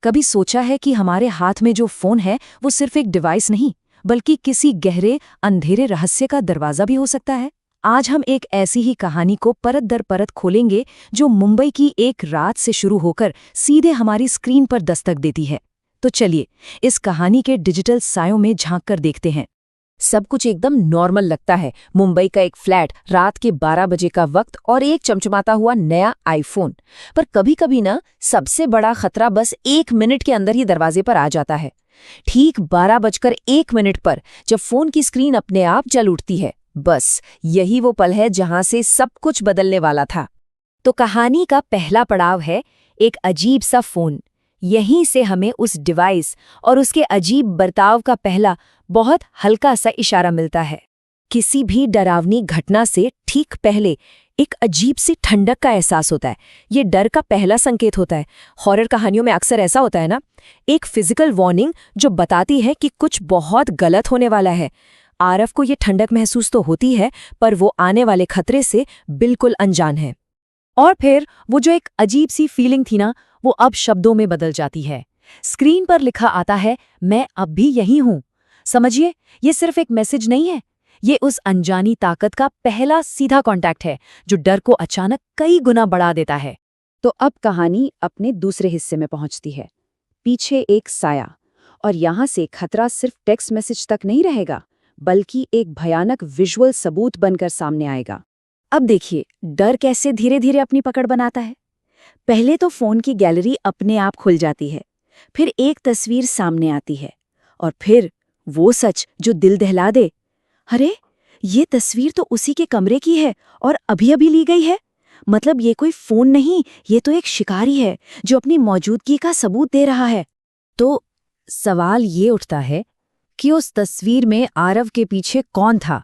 कभी सोचा है कि हमारे हाथ में जो फोन है वो सिर्फ एक डिवाइस नहीं, बल्कि किसी गहरे अंधेरे रहस्य का दरवाजा भी हो सकता है? आज हम एक ऐसी ही कहानी को परत दर परत खोलेंगे जो मुंबई की एक रात से शुरू होकर सीधे हमारी स्क्रीन पर दस्तक देती है। तो चलिए, इस कहानी के डिजिटल सायों में झांक कर देखते हैं। सब कुछ एकदम नॉर्मल लगता है। मुंबई का एक फ्लैट, रात के 12 बजे का वक्त और एक चमचमाता हुआ नया आईफोन। पर कभी कभी ना, सबसे बड़ा खतरा बस 1 मिनट के अंदर ही दरवाजे पर आ जाता है। ठीक 12:01 पर जब फोन की स्क्रीन अपने आप जल उठती है, बस यही वो पल है जहां से सब कुछ बदलने वाला था। तो कहानी का पहला पड़ाव है एक अजीब सा फोन। यहीं से हमें उस डिवाइस और उसके अजीब बर्ताव का पहला बहुत हल्का सा इशारा मिलता है। किसी भी डरावनी घटना से ठीक पहले एक अजीब सी ठंडक का एहसास होता है। ये डर का पहला संकेत होता है। हॉरर कहानियों में अक्सर ऐसा होता है ना, एक फिजिकल वार्निंग जो बताती है कि कुछ बहुत गलत होने वाला है। आरव को ये ठंडक महसूस तो होती है, पर वो आने वाले खतरे से बिल्कुल अनजान है। और फिर वो जो एक अजीब सी फीलिंग थी ना, वो अब शब्दों में बदल जाती है। स्क्रीन पर लिखा आता है, मैं अब भी यहीं हूं। समझिए, ये सिर्फ एक मैसेज नहीं है, ये उस अनजानी ताकत का पहला सीधा कांटेक्ट है जो डर को अचानक कई गुना बढ़ा देता है। तो अब कहानी अपने दूसरे हिस्से में पहुंचती है। पीछे एक साया, और यहां से खतरा सिर्फ टेक्स्ट मैसेज तक नहीं रहेगा, बल्कि एक भयानक विजुअल सबूत बनकर सामने आएगा। अब देखिए, डर कैसे धीरे धीरे अपनी पकड़ बनाता है। पहले तो फोन की गैलरी अपने आप खुल जाती है, फिर एक तस्वीर सामने आती है, और फिर वो सच जो दिल दहला दे। अरे, ये तस्वीर तो उसी के कमरे की है और अभी अभी ली गई है। मतलब ये कोई फोन नहीं, ये तो एक शिकारी है जो अपनी मौजूदगी का सबूत दे रहा है। तो सवाल ये उठता है कि उस तस्वीर में आरव के पीछे कौन था?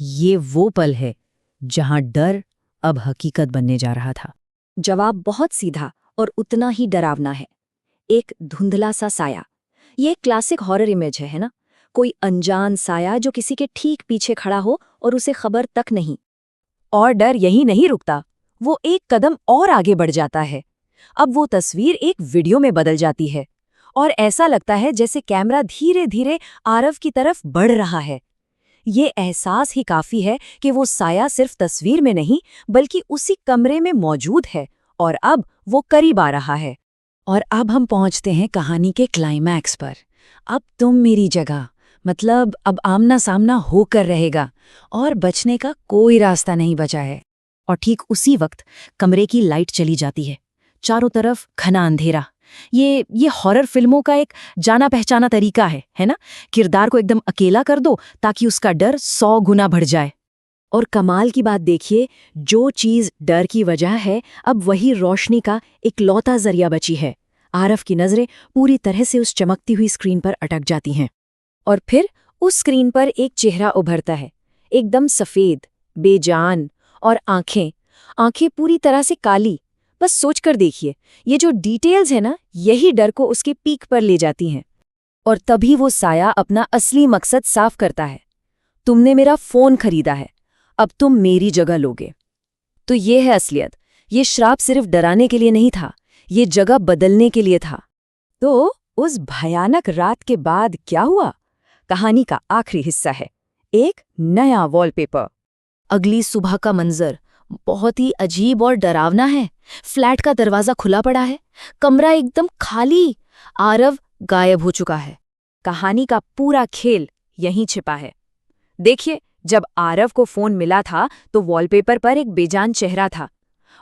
ये वो पल है जहां डर अब हकीकत बनने जा रहा था। जवाब बहुत सीधा और उतना ही डरावना है। एक धुंधला सा साया। ये एक क्लासिक हॉरर इमेज है ना? कोई अनजान साया जो किसी के ठीक पीछे खड़ा हो और उसे खबर तक नहीं। और डर यही नहीं रुकता, वो एक कदम और आगे बढ़ जाता है। अब वो तस्वीर एक वीडियो में बदल जाती है, और ऐसा लगता है जैसे कैमरा धीरे धीरे आरव की तरफ बढ़ रहा है। ये एहसास ही काफी है कि वो साया सिर्फ तस्वीर में नहीं, बल्कि उसी कमरे में मौजूद है, और अब वो करीब आ रहा है। और अब हम पहुंचते हैं कहानी के क्लाइमैक्स पर। अब तुम मेरी जगह, मतलब अब आमना सामना होकर रहेगा और बचने का कोई रास्ता नहीं बचा है। और ठीक उसी वक्त कमरे की लाइट चली जाती है। चारों तरफ घना अंधेरा। ये हॉरर फिल्मों का एक जाना पहचाना तरीका है ना? किरदार को एकदम अकेला कर दो ताकि उसका डर 100 गुना बढ़ जाए। और कमाल की बात देखिए, जो चीज डर की वजह है, अब वही रोशनी का इकलौता जरिया बची है। आरव की नजरें पूरी तरह से उस चमकती हुई स्क्रीन पर अटक जाती हैं। और फिर उस स्क्रीन पर एक चेहरा उभरता है, एकदम सफेद, बेजान, और आंखें पूरी तरह से काली। बस सोचकर देखिए, ये जो डिटेल्स है ना, यही डर को उसके पीक पर ले जाती हैं। और तभी वो साया अपना असली मकसद साफ करता है। तुमने मेरा फोन खरीदा है, अब तुम मेरी जगह लोगे। तो ये है असलियत। ये श्राप सिर्फ डराने के लिए नहीं था, ये जगह बदलने के लिए था। तो उस भयानक रात के बाद क्या हुआ? कहानी का आखिरी हिस्सा है, एक नया वॉलपेपर। अगली सुबह का मंजर बहुत ही अजीब और डरावना है। फ्लैट का दरवाजा खुला पड़ा है, कमरा एकदम खाली, आरव गायब हो चुका है। कहानी का पूरा खेल यहीं छिपा है। देखिए, जब आरव को फोन मिला था तो वॉलपेपर पर एक बेजान चेहरा था,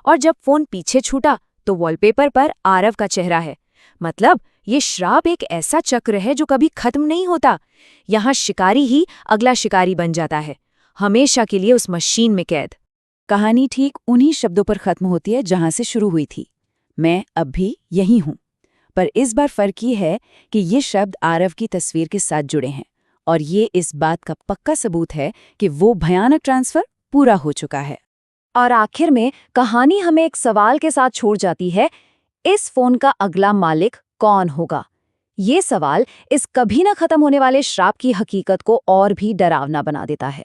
और जब फोन पीछे छूटा तो वॉलपेपर पर आरव का चेहरा है। मतलब ये श्राप एक ऐसा चक्र है जो कभी खत्म नहीं होता। यहाँ शिकारी ही अगला शिकारी बन जाता है, हमेशा के लिए उस मशीन में कैद। कहानी ठीक उन्हीं शब्दों पर खत्म होती है जहां से शुरू हुई थी, मैं अब भी यहीं हूं। पर इस बार फर्क ये है कि ये शब्द आरव की तस्वीर के साथ जुड़े हैं, और ये इस बात का पक्का सबूत है कि वो भयानक ट्रांसफर पूरा हो चुका है। और आखिर में कहानी हमें एक सवाल के साथ छोड़ जाती है, इस फोन का अगला मालिक कौन होगा? ये सवाल इस कभी न खत्म होने वाले श्राप की हकीकत को और भी डरावना बना देता है।